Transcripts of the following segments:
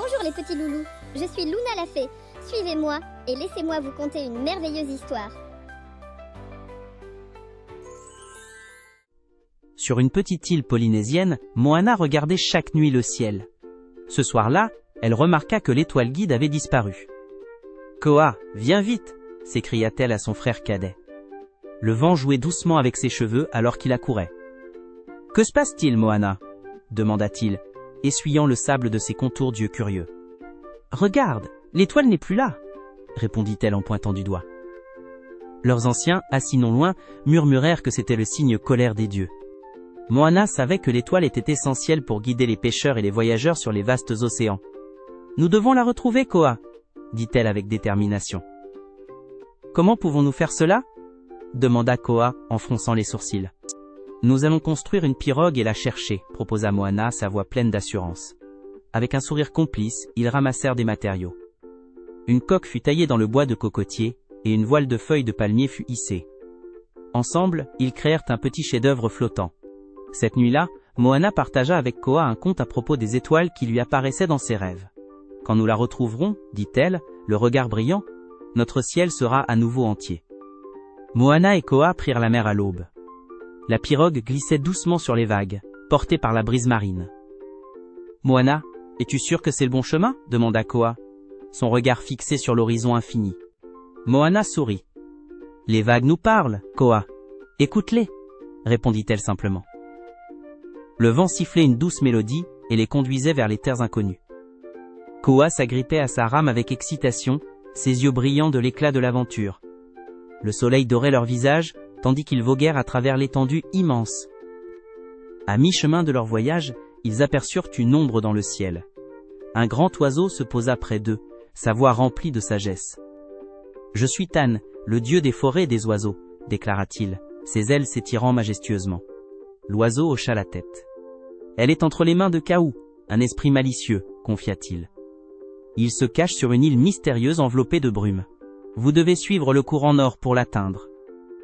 Bonjour les petits loulous, je suis Luna la fée. Suivez-moi et laissez-moi vous conter une merveilleuse histoire. Sur une petite île polynésienne, Moana regardait chaque nuit le ciel. Ce soir-là, elle remarqua que l'étoile guide avait disparu. « Koa, viens vite !» s'écria-t-elle à son frère cadet. Le vent jouait doucement avec ses cheveux alors qu'il accourait. « Que se passe-t-il, Moana ?» demanda-t-il, essuyant le sable de ses contours d'yeux curieux. « Regarde, l'étoile n'est plus là !» répondit-elle en pointant du doigt. Leurs anciens, assis non loin, murmurèrent que c'était le signe colère des dieux. Moana savait que l'étoile était essentielle pour guider les pêcheurs et les voyageurs sur les vastes océans. « Nous devons la retrouver, Koa !» dit-elle avec détermination. « Comment pouvons-nous faire cela ?» demanda Koa en fronçant les sourcils. « Nous allons construire une pirogue et la chercher, proposa Moana, sa voix pleine d'assurance. Avec un sourire complice, ils ramassèrent des matériaux. Une coque fut taillée dans le bois de cocotier, et une voile de feuilles de palmier fut hissée. Ensemble, ils créèrent un petit chef-d'œuvre flottant. Cette nuit-là, Moana partagea avec Koa un conte à propos des étoiles qui lui apparaissaient dans ses rêves. « Quand nous la retrouverons, dit-elle, le regard brillant, notre ciel sera à nouveau entier. » Moana et Koa prirent la mer à l'aube. La pirogue glissait doucement sur les vagues, portée par la brise marine. « Moana, es-tu sûre que c'est le bon chemin ?» demanda Koa, son regard fixé sur l'horizon infini. Moana sourit. « Les vagues nous parlent, Koa. Écoute-les, » répondit-elle simplement. Le vent sifflait une douce mélodie et les conduisait vers les terres inconnues. Koa s'agrippait à sa rame avec excitation, ses yeux brillants de l'éclat de l'aventure. Le soleil dorait leur visage, tandis qu'ils voguèrent à travers l'étendue immense. À mi-chemin de leur voyage, ils aperçurent une ombre dans le ciel. Un grand oiseau se posa près d'eux, sa voix remplie de sagesse. « Je suis Tan, le dieu des forêts et des oiseaux, » déclara-t-il, ses ailes s'étirant majestueusement. L'oiseau hocha la tête. « Elle est entre les mains de Kaou, un esprit malicieux, » confia-t-il. « Il se cache sur une île mystérieuse enveloppée de brume. Vous devez suivre le courant nord pour l'atteindre. »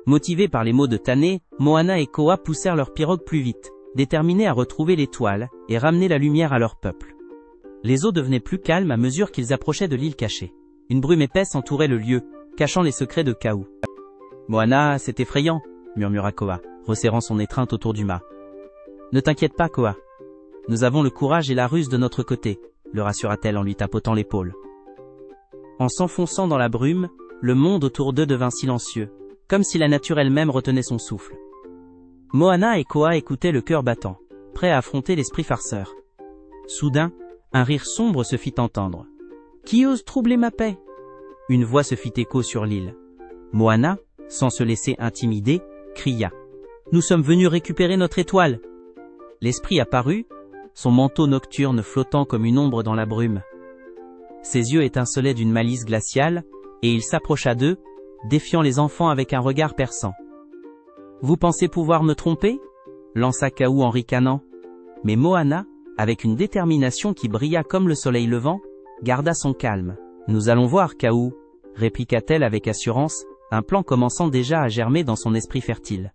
Motivés par les mots de Tané, Moana et Koa poussèrent leur pirogue plus vite, déterminés à retrouver l'étoile et ramener la lumière à leur peuple. Les eaux devenaient plus calmes à mesure qu'ils approchaient de l'île cachée. Une brume épaisse entourait le lieu, cachant les secrets de Kaou. « Moana, c'est effrayant !» murmura Koa, resserrant son étreinte autour du mât. « Ne t'inquiète pas, Koa. Nous avons le courage et la ruse de notre côté, » le rassura-t-elle en lui tapotant l'épaule. En s'enfonçant dans la brume, le monde autour d'eux devint silencieux, comme si la nature elle-même retenait son souffle. Moana et Koa écoutaient le cœur battant, prêts à affronter l'esprit farceur. Soudain, un rire sombre se fit entendre. « Qui ose troubler ma paix ?» Une voix se fit écho sur l'île. Moana, sans se laisser intimider, cria. « Nous sommes venus récupérer notre étoile !» L'esprit apparut, son manteau nocturne flottant comme une ombre dans la brume. Ses yeux étincelaient d'une malice glaciale, et il s'approcha d'eux, défiant les enfants avec un regard perçant. « Vous pensez pouvoir me tromper ?» lança Kaou en ricanant. Mais Moana, avec une détermination qui brilla comme le soleil levant, garda son calme. « Nous allons voir, Kaou !» répliqua-t-elle avec assurance, un plan commençant déjà à germer dans son esprit fertile.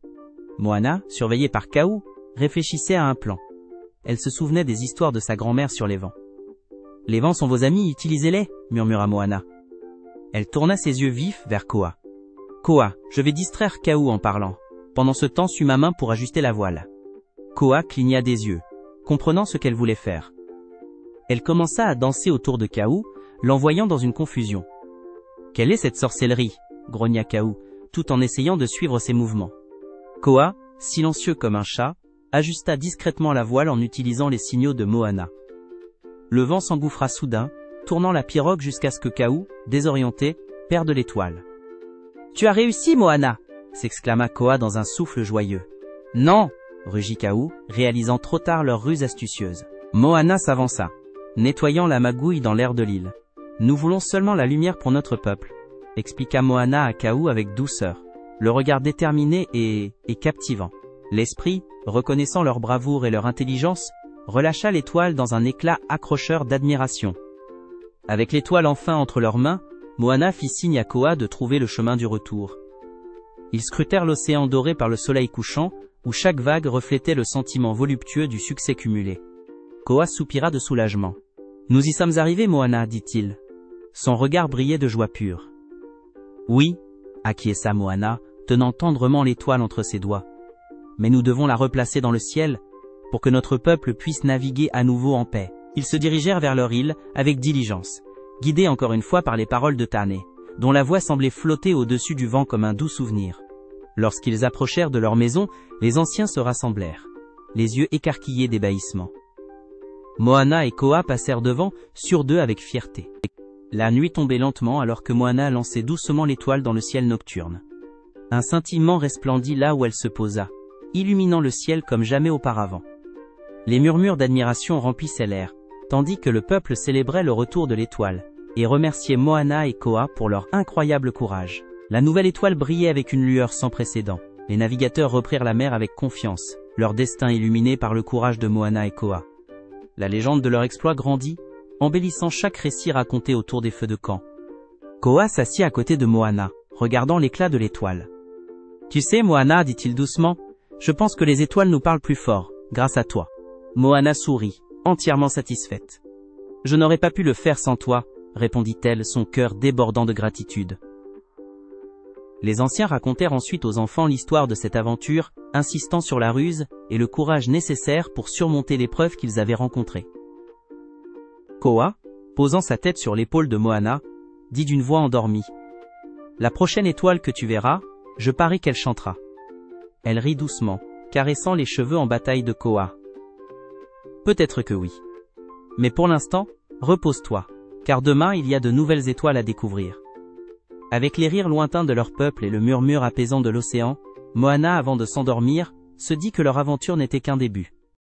Moana, surveillée par Kaou, réfléchissait à un plan. Elle se souvenait des histoires de sa grand-mère sur les vents. « Les vents sont vos amis, utilisez-les » murmura Moana. Elle tourna ses yeux vifs vers Koa. « Koa, je vais distraire Kaou en parlant. Pendant ce temps, suis ma main pour ajuster la voile. » Koa cligna des yeux, comprenant ce qu'elle voulait faire. Elle commença à danser autour de Kaou, l'envoyant dans une confusion. « Quelle est cette sorcellerie ?» grogna Kaou, tout en essayant de suivre ses mouvements. Koa, silencieux comme un chat, ajusta discrètement la voile en utilisant les signaux de Moana. Le vent s'engouffra soudain, tournant la pirogue jusqu'à ce que Kaou, désorienté, perde l'étoile. « Tu as réussi, Moana !» s'exclama Koa dans un souffle joyeux. « Non !» rugit Kaou, réalisant trop tard leur ruse astucieuse. Moana s'avança, nettoyant la magouille dans l'air de l'île. « Nous voulons seulement la lumière pour notre peuple », expliqua Moana à Kaou avec douceur, le regard déterminé et captivant. L'esprit, reconnaissant leur bravoure et leur intelligence, relâcha l'étoile dans un éclat accrocheur d'admiration. Avec l'étoile enfin entre leurs mains, Moana fit signe à Koa de trouver le chemin du retour. Ils scrutèrent l'océan doré par le soleil couchant, où chaque vague reflétait le sentiment voluptueux du succès cumulé. Koa soupira de soulagement. « Nous y sommes arrivés, Moana, dit-il. Son regard brillait de joie pure. Oui, acquiesça Moana, tenant tendrement l'étoile entre ses doigts. Mais nous devons la replacer dans le ciel, pour que notre peuple puisse naviguer à nouveau en paix. Ils se dirigèrent vers leur île, avec diligence, guidés encore une fois par les paroles de Tane, dont la voix semblait flotter au-dessus du vent comme un doux souvenir. Lorsqu'ils approchèrent de leur maison, les anciens se rassemblèrent, les yeux écarquillés d'ébahissement. Moana et Koa passèrent devant, sûrs d'eux avec fierté. La nuit tombait lentement alors que Moana lançait doucement l'étoile dans le ciel nocturne. Un scintillement resplendit là où elle se posa, illuminant le ciel comme jamais auparavant. Les murmures d'admiration remplissaient l'air, tandis que le peuple célébrait le retour de l'étoile, et remerciait Moana et Koa pour leur incroyable courage. La nouvelle étoile brillait avec une lueur sans précédent. Les navigateurs reprirent la mer avec confiance, leur destin illuminé par le courage de Moana et Koa. La légende de leur exploit grandit, embellissant chaque récit raconté autour des feux de camp. Koa s'assit à côté de Moana, regardant l'éclat de l'étoile. « Tu sais, Moana, dit-il doucement, je pense que les étoiles nous parlent plus fort, grâce à toi. » Moana sourit, entièrement satisfaite. « Je n'aurais pas pu le faire sans toi, » répondit-elle, son cœur débordant de gratitude. Les anciens racontèrent ensuite aux enfants l'histoire de cette aventure, insistant sur la ruse et le courage nécessaire pour surmonter l'épreuve qu'ils avaient rencontrée. Koa, posant sa tête sur l'épaule de Moana, dit d'une voix endormie. « La prochaine étoile que tu verras, je parie qu'elle chantera. » Elle rit doucement, caressant les cheveux en bataille de Koa. « Peut-être que oui. Mais pour l'instant, repose-toi, car demain il y a de nouvelles étoiles à découvrir. » Avec les rires lointains de leur peuple et le murmure apaisant de l'océan, Moana, avant de s'endormir, se dit que leur aventure n'était qu'un début.